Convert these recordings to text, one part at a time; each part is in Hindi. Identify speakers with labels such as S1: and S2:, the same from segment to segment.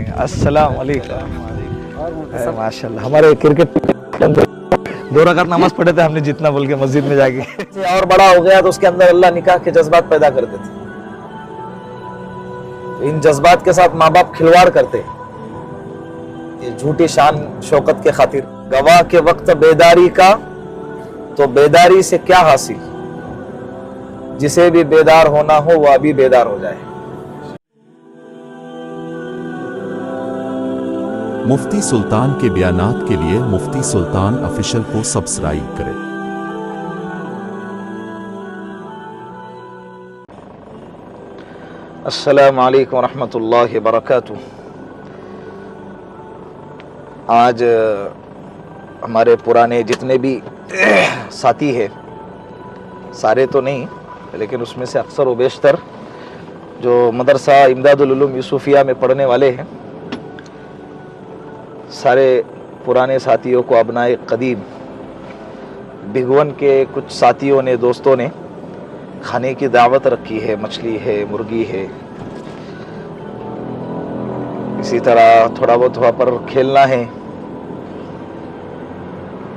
S1: करेंगे। अस्सलाम वालेकुम। माशाल्लाह, हमारे क्रिकेट के अंदर 2 रकात नमाज पढ़े थे हमने जितना बोल के मस्जिद में जाके। और बड़ा हो गया तो उसके अंदर अल्लाह निकाह के जज्बात पैदा कर देते। तो इन जज्बात के साथ माँ बाप खिलवाड़ करते, ये झूठी शान शौकत के खातिर। गवाह के वक्त बेदारी का तो बेदारी से क्या हासिल, जिसे भी बेदार होना हो वह भी बेदार हो जाए।
S2: मुफ्ती सुल्तान के बयानात के लिए मुफ्ती सुल्तान ऑफिशियल को सब्सक्राइब करें।
S1: अस्सलामु अलैकुम रहमतुल्लाहि व बरकातुहू। आज हमारे पुराने जितने भी साथी हैं, सारे तो नहीं लेकिन उसमें से अक्सर व बेशतर जो मदरसा इमदादुल उलूम यूसुफिया में पढ़ने वाले हैं, सारे पुराने साथियों को अबनाए कदीम भिगवन के कुछ साथियों ने, दोस्तों ने खाने की दावत रखी है। मछली है, मुर्गी है, इसी तरह थोड़ा बहुत वहाँ पर खेलना है।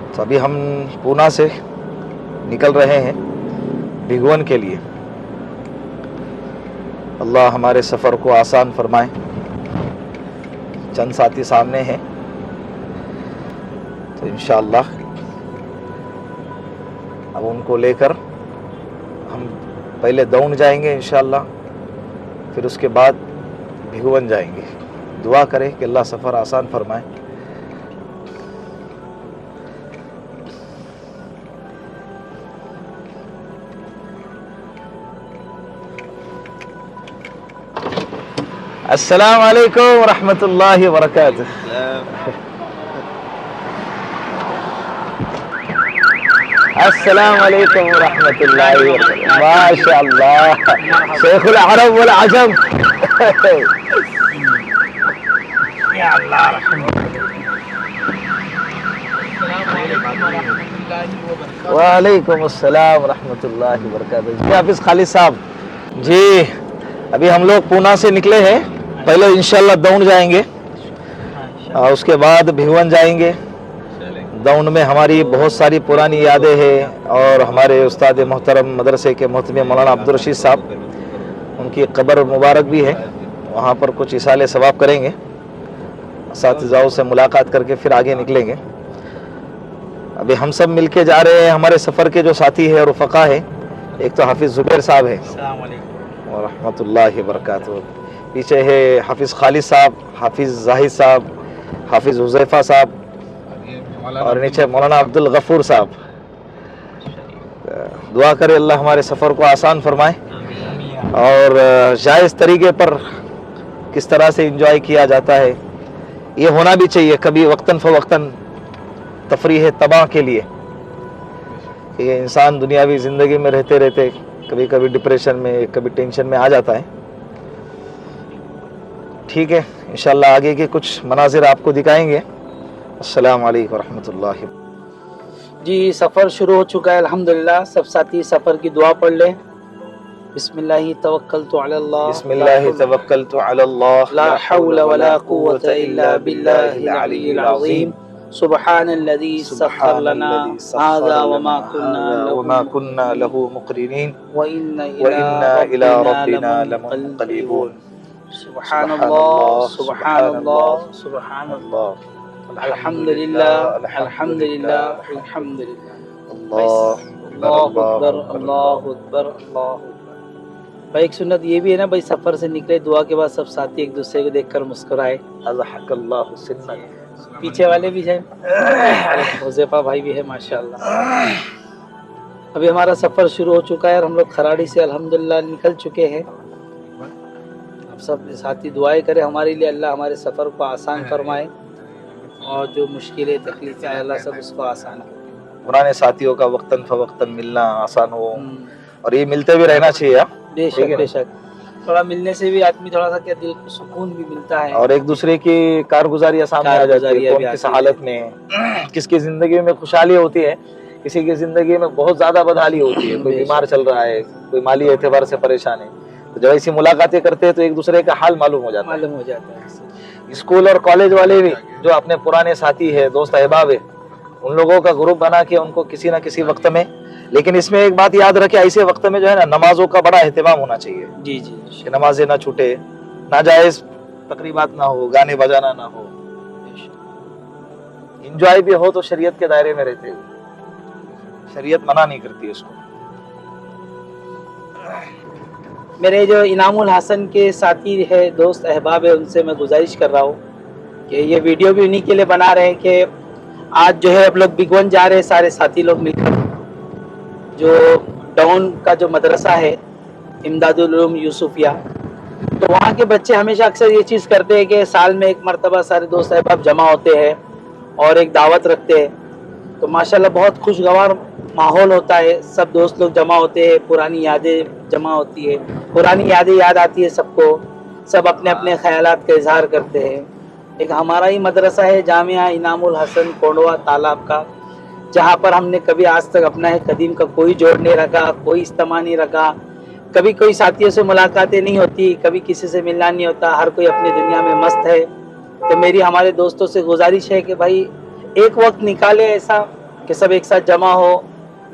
S1: तो अभी हम पूना से निकल रहे हैं भिगवन के लिए। अल्लाह हमारे सफ़र को आसान फरमाए। चंद साथी सामने हैं, तो इंशाअल्लाह अब उनको लेकर हम पहले दौन जाएंगे इंशाअल्लाह, फिर उसके बाद भिगवन जाएंगे। दुआ करें कि अल्लाह सफ़र आसान फरमाए। अस्सलाम वालेकुम रहमतुल्लाहि व बरकातुहू। अस्सलाम वालेकुम रहमतुल्लाहि व बरकातुहू। माशाअल्लाह, शेखुल अरब वल अजम। या अल्लाह, वालेकुम अस्सलाम रहमतुल्लाहि व बरकातुहू। जी हाफिज खालिद साहब जी, अभी हम लोग पूना से निकले हैं। पहले इंशाअल्लाह दौन जाएंगे और उसके बाद भिगवन जाएंगे। दौन में हमारी बहुत सारी पुरानी यादें हैं और हमारे उस्ताद मोहतरम मदरसे के मोहतमी मौलाना अब्दुल रशीद साहब, उनकी कब्र मुबारक भी है। वहाँ पर कुछ इसाले सवाब करेंगे, असातिज़ाओं से मुलाकात करके फिर आगे निकलेंगे। अभी हम सब मिलके जा रहे हैं। हमारे सफ़र के जो साथी हैं और रुफ़क़ा हैं, एक तो हाफिज़ ज़ुबैर साहब है और रहमतुल्लाहि व बरकातुहू, पीछे है हाफिज़ खालिद साहब, हाफिज़ जाहिद साहब, हाफिज़ हुज़ैफ़ा साहब और नीचे मौलाना अब्दुल गफूर साहब। दुआ करे अल्लाह हमारे सफ़र को आसान फरमाए और जायज़ तरीके पर किस तरह से इंजॉय किया जाता है ये होना भी चाहिए। कभी वक्तन फ़वक्तन तफरीह तबाह के लिए, ये इंसान दुनियावी ज़िंदगी में रहते रहते कभी कभी डिप्रेशन में, कभी टेंशन में आ जाता है। ठीक है, इंशाल्लाह आगे के कुछ मनाजिर आपको दिखाएंगे। अस्सलाम वालेकुम रहमतुल्लाहि।
S3: जी, सफ़र शुरू हो चुका है अल्हम्दुलिल्लाह। सब साथी सफ़र की दुआ पढ़ लें। बिस्मिल्लाहि तवक्कलतु अलल्लाह,
S1: बिस्मिल्लाहि तवक्कलतु अलल्लाह,
S3: ला हौला वला कुव्वता इल्ला बिल्लाहिल अलिय्यिल अज़ीम। सुब्हानल्लज़ी सख़्ख़र लना हाज़ा वमा कुन्ना
S1: लहू मुक़रिनीन
S3: व इन्ना
S1: इला रब्बिना लमुनक़लिबून।
S3: सुब्हानल्लाह सुब्हानल्लाह सुब्हानल्लाह। अल्हम्दुलिल्लाह अल्हम्दुलिल्लाह अल्हम्दुलिल्लाह। अल्लाहु अकबर अल्लाहु अकबर अल्लाहु अकबर। भाई एक सुन्नत ये भी है ना भाई, सफ़र से निकले दुआ के बाद सब साथी एक दूसरे को देखकर मुस्कुराए।
S1: अल्लाहु सिन्नत।
S3: पीछे वाले भी हैं, हुज़ैफ़ा भाई भी है माशाअल्लाह। अभी हमारा सफ़र शुरू हो चुका है और हम लोग खराड़ी से अल्हम्दुलिल्लाह निकल चुके हैं। अब सब साथी दुआएं करें हमारे लिए, अल्लाह हमारे सफ़र को आसान फरमाए और जो मुश्किलें तकलीफ़ें आए अल्लाह सब उसको आसान करे।
S1: पुराने साथियों का वक्तन फ़वक्तन मिलना आसान हो और ये मिलते भी रहना चाहिए।
S3: बेशक बेशक, थोड़ा मिलने से भी आदमी थोड़ा सा क्या दिल को सुकून भी मिलता है
S1: और एक दूसरे की कारगुजारियां सामने आ जाती है। कौन किस हालत में, किसकी जिंदगी में खुशहाली होती है, किसी की जिंदगी में बहुत ज्यादा बदहाली होती है। कोई बीमार चल रहा है, कोई माली एतबार से परेशान है, तो जब ऐसी मुलाकातें करते हैं तो एक दूसरे का हाल मालूम हो जाता है। स्कूल और कॉलेज वाले भी जो अपने पुराने साथी है, दोस्त अहबाब है, उन लोगों का ग्रुप बना के उनको किसी ना किसी वक्त में, लेकिन इसमें एक बात याद रखे, ऐसे वक्त में जो है ना नमाजों का बड़ा एहतमाम होना चाहिए।
S3: जी जी
S1: कि नमाजें ना छूटे, नाजायज तकरीबात ना हो, गाने बजाना ना हो, इंजॉय भी हो तो शरीयत के दायरे में रहते हुए। शरीयत मना नहीं करती इसको।
S3: मेरे जो इनामुल हसन के साथी है, दोस्त अहबाब है, उनसे मैं गुजारिश कर रहा हूँ कि ये वीडियो भी उन्हीं के लिए बना रहे हैं कि आज जो है अब लोग बिगवन जा रहे हैं सारे साथी लोग मिलकर, जो डाउन का जो मदरसा है इमदादुल उलूम यूसुफिया, तो वहाँ के बच्चे हमेशा अक्सर ये चीज़ करते हैं कि साल में एक मरतबा सारे दोस्त अहबाब जमा होते हैं और एक दावत रखते हैं। तो माशाल्लाह बहुत खुशगवार माहौल होता है, सब दोस्त लोग जमा होते हैं, पुरानी यादें जमा होती है, पुरानी यादें याद आती है सबको, सब अपने अपने ख्यालात का इजहार करते हैं। एक हमारा ही मदरसा है जामिया इनामुल हसन कोंडवा तालाब का, जहाँ पर हमने कभी आज तक अपना है कदीम का कोई जोड़ नहीं रखा, कोई इस्तेमाल नहीं रखा, कभी कोई साथियों से मुलाकातें नहीं होती, कभी किसी से मिलना नहीं होता, हर कोई अपनी दुनिया में मस्त है। तो मेरी हमारे दोस्तों से गुजारिश है कि भाई एक वक्त निकाले ऐसा कि सब एक साथ जमा हो,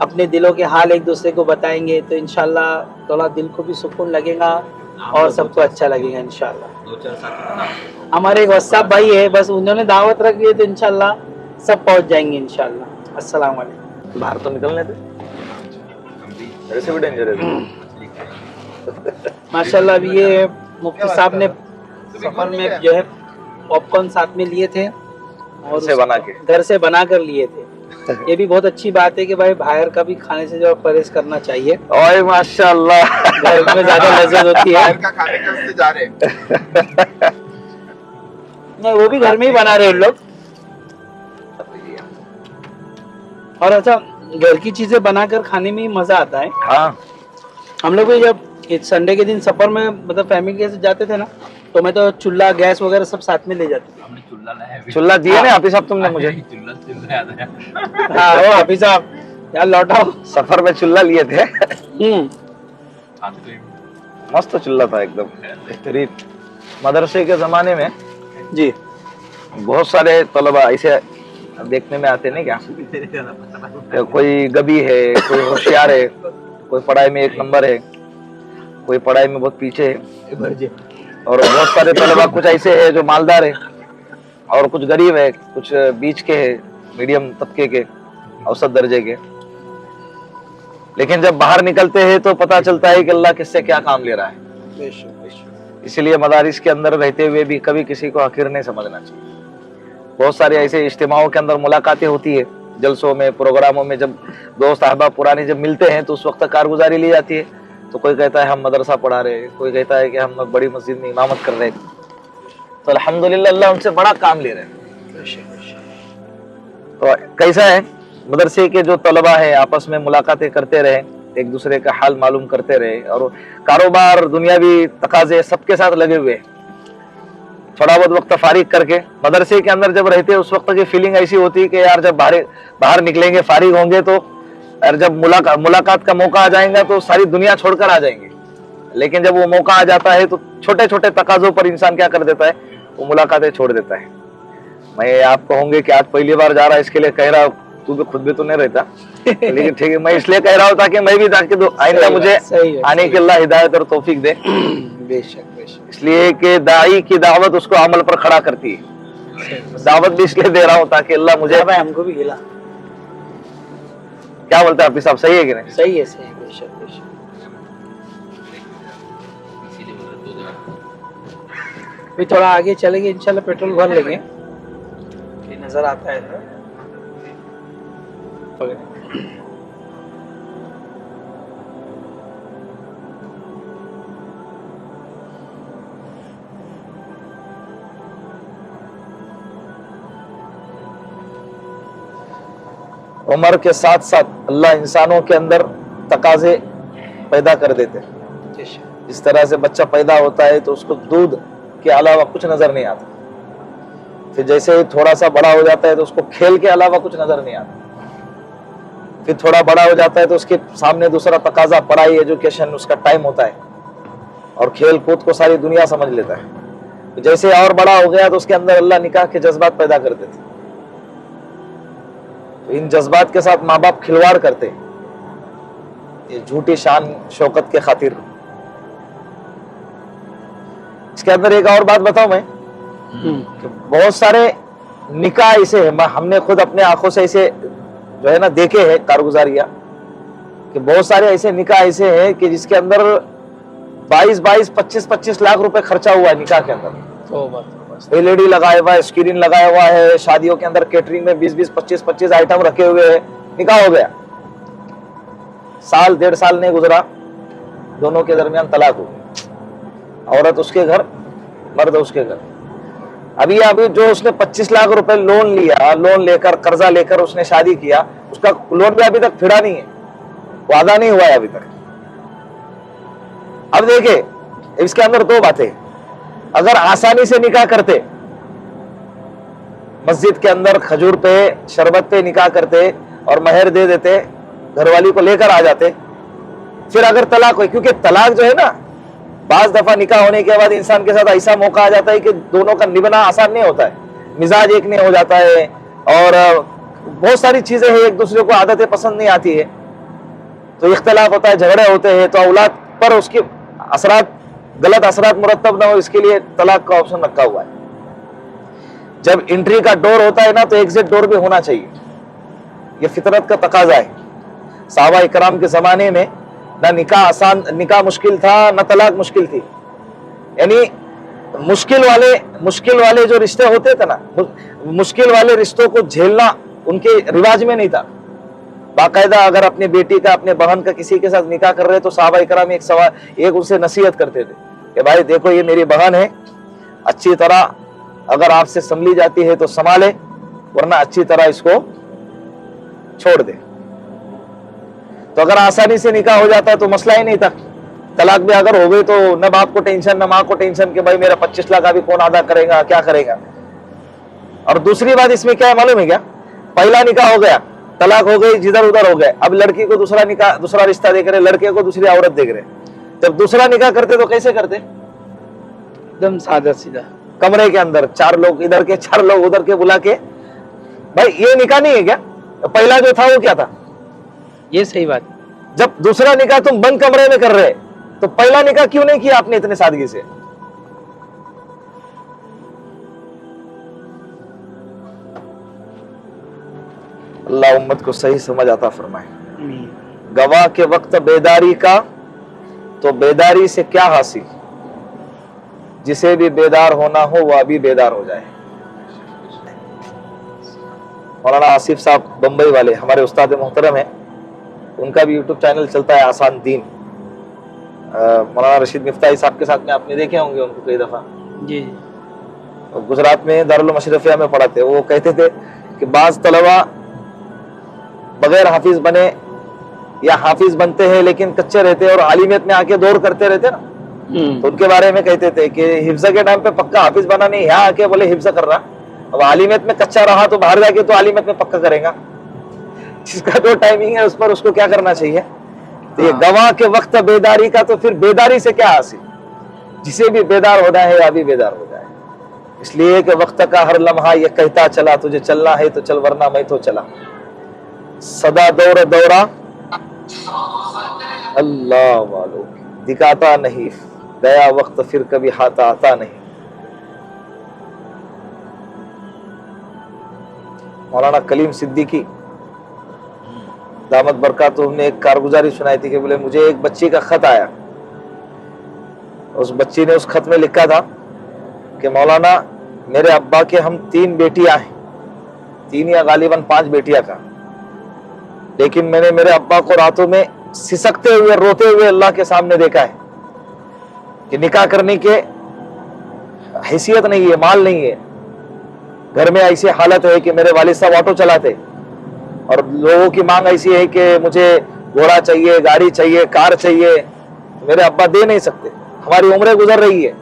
S3: अपने दिलों के हाल एक दूसरे को बताएंगे, तो इंशाल्लाह थोड़ा दिल को भी सुकून लगेगा और सबको अच्छा लगेगा इंशाल्लाह। हमारे एक वस्साब भाई है, बस उन्होंने दावत रख ली है, तो इंशाल्लाह सब पहुंच जाएंगे इंशाल्लाह। अस्सलाम वालेकुम।
S1: बाहर तो निकलने थे, ऐसे भी डेंजर है।
S3: माशाल्लाह अभी ये मुफ्ती साहब ने सफर में जो है पॉपकॉर्न साथ में लिए थे और
S1: से बना के
S3: घर से बना कर लिए थे। ये भी बहुत अच्छी बात है कि भाई बाहर का भी खाने से जो परहेज करना चाहिए।
S1: ओए माशाल्लाह,
S3: घर में ज्यादा लज्जत होती है।
S4: बाहर का खाने का उससे जा रहे हैं।
S3: नहीं, वो भी घर में ही बना रहे हैं लोग। और अच्छा, घर की चीजें बनाकर खाने में ही मजा आता है।
S1: हाँ,
S3: हम लोग भी जब संडे के दिन सफर में मतलब फैमिली के साथ जाते थे ना, तो मैं तो चूल्हा गैस वगैरह सब साथ में ले जाते थे।
S4: हमने चुल्ला लाया है।
S1: चुल्ला दिए ना हाफिज साहब तुमने मुझे।
S4: चुल्ला याद है।
S3: हाँ ओ हाफिज साहब यार लौटाओ।
S1: सफर में चुल्ला लिए थे।
S4: आते
S1: मस्त चुल्ला था एकदम बेहतरीन। मदरसे के जमाने में
S3: जी
S1: बहुत सारे तलबा ऐसे देखने में आते नहीं क्या, कोई गबी है, कोई होशियार है, कोई पढ़ाई में एक नंबर है, कोई पढ़ाई में बहुत पीछे है, और बहुत सारे तलबा कुछ ऐसे है जो मालदार है और कुछ गरीब है, कुछ बीच के है, मीडियम तबके के, औसत दर्जे के। लेकिन जब बाहर निकलते हैं तो पता चलता है कि अल्लाह किससे क्या काम ले रहा है। इसीलिए मदारिस के अंदर रहते हुए भी कभी किसी को आखिर नहीं समझना चाहिए। बहुत सारे ऐसे इज्तिमाओं के अंदर मुलाकातें होती है, जलसों में, प्रोग्रामों में, जब दोस्त अहबाब पुराने जब मिलते हैं तो उस वक्त कारगुजारी ली जाती है। तो कोई कहता है हम मदरसा पढ़ा रहे हैं, कोई कहता है कि हम बड़ी मस्जिद में इमामत कर रहे हैं। तो अल्हम्दुलिल्लाह अल्लाह उनसे बड़ा काम ले रहे हैं। तो कैसा है, मदरसे के जो तलबा है आपस में मुलाकातें करते रहे, एक दूसरे का हाल मालूम करते रहे, और कारोबार दुनियावी तकाजे सबके साथ लगे हुए, थोड़ा बहुत वक्त फारिग करके मदरसे के अंदर जब रहते हैं उस वक्त की फीलिंग ऐसी होती है कि यार जब बाहर निकलेंगे, फारिग होंगे, तो यार जब मुलाकात का मौका आ जाएगा तो सारी दुनिया छोड़कर आ जाएंगे। लेकिन जब वो मौका आ जाता है तो छोटे छोटे तकाजों पर इंसान क्या कर देता है, वो मुलाकातें छोड़ देता है। मैं आप कहूंगे कि आज पहली बार जा रहा है इसके लिए कह रहा हूँ, तू भी खुद भी तो नहीं रहता, लेकिन ठीक है मैं इसलिए कह रहा हूँ ताकि मैं भी ताकि आइंदा मुझे आने के अल्लाह हिदायत और तौफीक दे।
S3: बेशक बेशक।
S1: इसलिए कि दाई की दावत उसको अमल पर खड़ा करती है। दावत भी इसलिए दे रहा हूँ ताकि अल्लाह मुझे,
S3: भाई हमको भी खिला।
S1: क्या बोलते हैं आप साहब, सही है कि नहीं?
S3: सही है बेशक बेशक। भी थोड़ा आगे चलेंगे इंशाल्लाह, पेट्रोल भर लेंगे, ये नजर आता है।
S1: उम्र के साथ साथ अल्लाह इंसानों के अंदर तकाजे पैदा कर देते हैं। इस तरह से बच्चा पैदा होता है तो उसको दूध के अलावा कुछ नजर नहीं आता, फिर जैसे ही थोड़ा सा बड़ा हो जाता है तो उसको खेल के अलावा कुछ नजर नहीं आता, फिर थोड़ा बड़ा हो जाता है तो उसके सामने दूसरा तकाजा पढ़ाई, एजुकेशन, उसका टाइम होता है, और खेल कूद को सारी दुनिया समझ लेता है। जैसे और बड़ा हो गया तो उसके अंदर अल्लाह निकाह के जज्बात पैदा कर देते। तो इन जज्बात के साथ माँ बाप खिलवाड़ करते, ये झूठी शान शौकत के खातिर। इसके अंदर एक और बात बताऊं मैं कि बहुत सारे निकाह ऐसे हैं, हमने खुद अपने आंखों से ऐसे जो है ना देखे हैं कारगुजारियां, कि बहुत सारे ऐसे निकाह ऐसे हैं कि जिसके अंदर 22-22, 25-25 लाख रुपए खर्चा हुआ है निकाह के अंदर। एलईडी लगाया हुआ है, स्क्रीन लगाया हुआ है, शादियों के अंदर केटरिंग में 20-20, 25-25 आइटम रखे हुए हैं, निकाह हो गया। साल 1.5 साल नहीं गुजरा, दोनों के दरमियान तलाक हो गई। औरत उसके घर, मर्द उसके घर। अभी जो उसने 25 लाख रुपए लोन लिया, लोन लेकर कर्जा लेकर उसने शादी किया, उसका लोन भी अभी तक फिरा नहीं है, वादा नहीं हुआ है अभी तक। अब देखिए इसके अंदर 2 बातें, अगर आसानी से निकाह करते, मस्जिद के अंदर खजूर पे शरबत पे निकाह करते और महर दे देते, घरवाली को लेकर आ जाते, फिर अगर तलाक हुई, क्योंकि तलाक जो है ना, बाज दफा निकाह होने के बाद इंसान के साथ ऐसा मौका आ जाता है कि दोनों का निभाना आसान नहीं होता है, मिजाज एक नहीं हो जाता है और बहुत सारी चीजें हैं, एक दूसरे को आदतें पसंद नहीं आती है, तो इख्तलाफ होता है, झगड़े होते हैं, तो औलाद पर उसके असरात, गलत असरात मुरतब ना हो, इसके लिए तलाक का ऑप्शन रखा हुआ है। जब एंट्री का डोर होता है ना, तो एग्जिट डोर भी होना चाहिए, यह फितरत का तकाजा है। सहाबा इकराम के जमाने में ना निकाह मुश्किल था, ना तलाक मुश्किल थी। यानी मुश्किल वाले जो रिश्ते होते थे ना, मुश्किल वाले रिश्तों को झेलना उनके रिवाज में नहीं था। बाकायदा अगर अपनी बेटी का, अपने बहन का किसी के साथ निकाह कर रहे तो सहाबा इकराम एक उनसे नसीहत करते थे कि भाई देखो ये मेरी बहन है, अच्छी तरह अगर आपसे संभली जाती है तो संभाले, वरना अच्छी तरह इसको छोड़ दे। तो अगर आसानी से निकाह हो जाता है तो मसला ही नहीं था। तलाक भी अगर हो गई तो न बाप को टेंशन, न माँ को टेंशन कि भाई मेरा 25 लाख अभी कौन अदा करेगा, क्या करेगा। और दूसरी बात इसमें क्या है मालूम है क्या, पहला निकाह हो गया, तलाक हो गई, जिधर उधर हो गए, अब लड़की को दूसरा रिश्ता देख रहे, लड़के को दूसरी औरत देख रहे। जब दूसरा निकाह करते तो कैसे करते,
S3: एकदम सादा सीधा,
S1: कमरे के अंदर 4 लोग इधर के, 4 लोग उधर के बुला के, भाई ये निकाह नहीं है क्या, पहला जो था वो क्या था।
S3: ये सही बात।
S1: जब दूसरा निकाह तुम बंद कमरे में कर रहे तो पहला निकाह क्यों नहीं किया आपने इतने सादगी से। अल्लाह उम्मत को सही समझ आता फरमाए। गवाह के वक्त बेदारी का तो बेदारी से क्या हासिल, जिसे भी बेदार होना हो वह अभी बेदार हो जाए। मौलाना आसिफ साहब बंबई वाले हमारे उस्ताद मोहतरम हैं, उनका भी यूट्यूब चैनल चलता है आसान दीन। मौलाना रशीद मिफ्ताही साहब के साथ में आपने देखे होंगे उनको कई दफा
S3: जी।
S1: गुजरात में दारुल मशरफिया में पढ़ाते, वो कहते थे कि बाज तलबा बगैर हाफिज बने या हाफिज बनते हैं लेकिन कच्चे रहते हैं और आलिमियत में आके दौड़ करते रहते ना, तो उनके बारे में कहते थे कि हिफ्ज के टाइम पे पक्का हाफिज बना नहीं, यहाँ आके बोले हिफ्ज कर रहा, अब आलिमियत में कच्चा रहा तो बाहर जाके तो आलिमियत में पक्का करेगा। जिसका जो टाइमिंग है उस पर उसको क्या करना चाहिए। तो ये गवाह के वक्त बेदारी का, तो फिर बेदारी से क्या हासिल, जिसे भी बेदार होना है अभी बेदार हो जाए। इसलिए कि वक्त का हर लम्हा ये कहता चला, तुझे चलना है तो चल वरना मैं तो चला। सदा दौर दौरा अल्लाह वालों दिखाता नहीं, गया वक्त फिर कभी हाथ आता नहीं। मौलाना कलीम सिद्दीकी दामत बरकातुहू ने एक कारगुजारी सुनाई थी कि बोले मुझे एक बच्ची का खत आया, उस बच्ची ने उस खत में लिखा था कि मौलाना मेरे अब्बा के हम 3 बेटियां हैं, 3 या गालिबन 5 बेटियां का, लेकिन मैंने मेरे अब्बा को रातों में सिसकते हुए रोते हुए अल्लाह के सामने देखा है कि निकाह करने के हैसियत नहीं है, माल नहीं है, घर में ऐसी हालत है कि मेरे वालिद साहब ऑटो चलाते और लोगों की मांग ऐसी है कि मुझे घोड़ा चाहिए, गाड़ी चाहिए, कार चाहिए, मेरे अब्बा दे नहीं सकते, हमारी उम्रें गुजर रही है।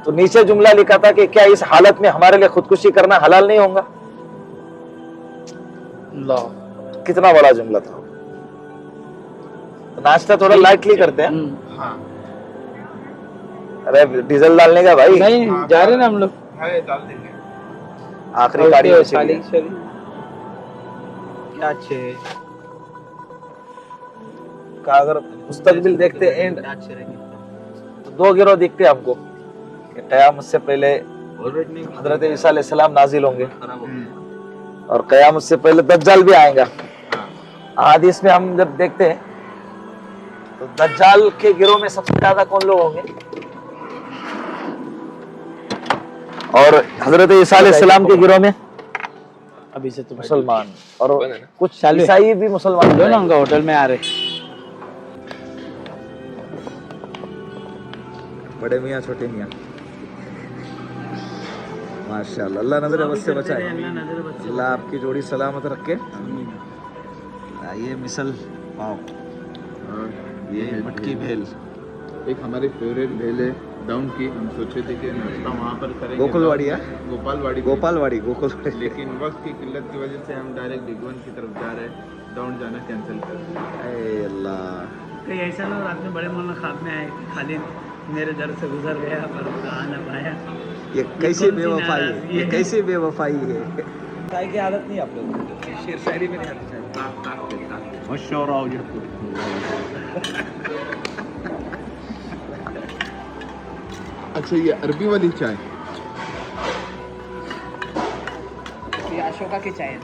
S1: तो नीचे जुमला लिखा था कि क्या इस हालत में हमारे लिए खुदकुशी करना हलाल नहीं होगा। कितना बड़ा जुमला था। तो नाश्ता थोड़ा लाइटली करते हैं। अरे डीजल डालने का भाई,
S3: नहीं जा रहे ना हम लोग
S4: है डाल देंगे।
S1: आखिरी गाड़ी
S3: ओके,
S1: बची
S3: खाली
S1: है।
S3: चली। क्या अच्छे है,
S1: का अगर मुस्तकबिल देखते एंड
S3: क्या अच्छे रहेंगे।
S1: तो दो गिरोह दिखते हैं हमको कि क़यामत से पहले हजरत ईसा अलैहिस्सलाम नाजिल होंगे और क़यामत से पहले दज्जाल भी आएगा। हदीस में हम जब देखते हैं तो दज्जाल के गिरोह में सबसे ज्यादा कौन लोग होंगे और हजरत ईसा अलैहिस्सलाम के गिरोह में
S3: अभी से तो
S1: मुसलमान और कुछ
S3: चालू है।
S1: ईसाई भी मुसलमान
S3: लो ना उनका होटल में आ रहे।
S1: बड़े मियाँ छोटे मियाँ माशाल्लाह, अल्लाह नजर बस से बचाए, अल्लाह आपकी जोड़ी सलामत रखे। ये मिसल पाव, ये मटकी भेल,
S4: एक हमारी फेवरेट भेल है डाउन की, हम सोचे थे कि नाश्ता वहाँ पर करेंगे।
S1: गोकुलवाड़ी है,
S4: गोपालवाड़ी
S1: गोपालवाड़ी गोकुलवाड़ी।
S4: लेकिन वक्त की किल्लत की वजह से हम डायरेक्ट डिगवन की तरफ जा रहे हैं, डाउन जाना कैंसिल कर दिया।
S1: ऐ अल्लाह,
S3: कहीं ऐसा ना रात में बड़े मौलाना ख्वाब में आए खाली मेरे दर से गुजर गया पर आ ना पाया।
S1: ये कैसी बेवफाई है, ये कैसी बेवफाई है।
S3: चाय की आदत नहीं आप लोगों को, शेर शायरी में नहीं आती चाय।
S4: अच्छा ये अरबी वाली चाय,
S3: ये अशोका की चाय है।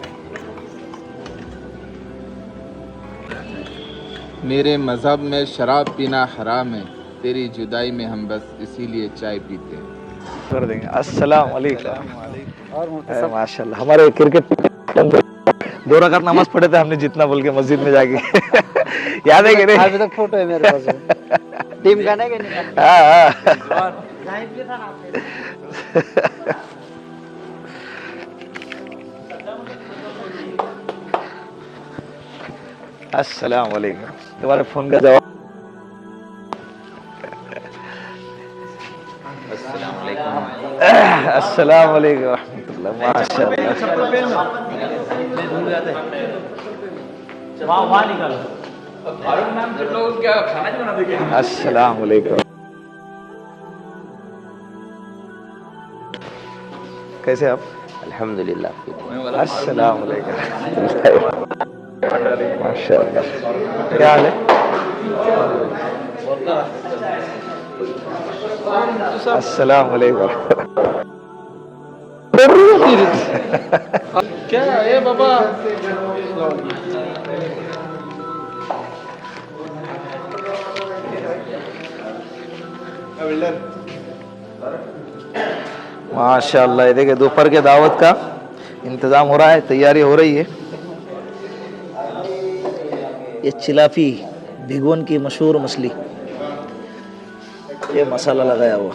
S4: मेरे मज़हब में शराब पीना हराम है, तेरी जुदाई में हम बस इसीलिए चाय पीते हैं।
S1: कर देंगे। अस्सलाम वालेकुम।
S3: और
S1: माशाल्लाह, हमारे क्रिकेट दो रकात नमाज पढ़े थे हमने जितना बोल के मस्जिद में जाके याद है कि नहीं?
S3: अभी तक फोटो है मेरे पास टीम का नहीं कि नहीं।
S1: हाँ हाँ।
S3: जाहिद भी था ना आपके।
S1: अस्सलाम वालेकुम। तुम्हारे फोन का जवाब। अस्सलाम वालेकुम रहमतुल्लाह। माशाल्लाह।
S3: वहाँ निकालो।
S1: अस्सलाम वालेकुम। कैसे आप?
S5: अल्हम्दुलिल्लाह।
S1: अस्सलाम वालेकुम। माशाल्लाह। क्या हाल है? अस्सलाम वालेकुम।
S3: क्या है बाबा?
S1: माशाल्लाह, ये देखिए दोपहर के दावत का इंतजाम हो रहा है, तैयारी हो रही है। ये चिलाफी भिगोन की मशहूर मछली, ये मसाला लगाया हुआ।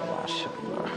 S1: माशाल्लाह।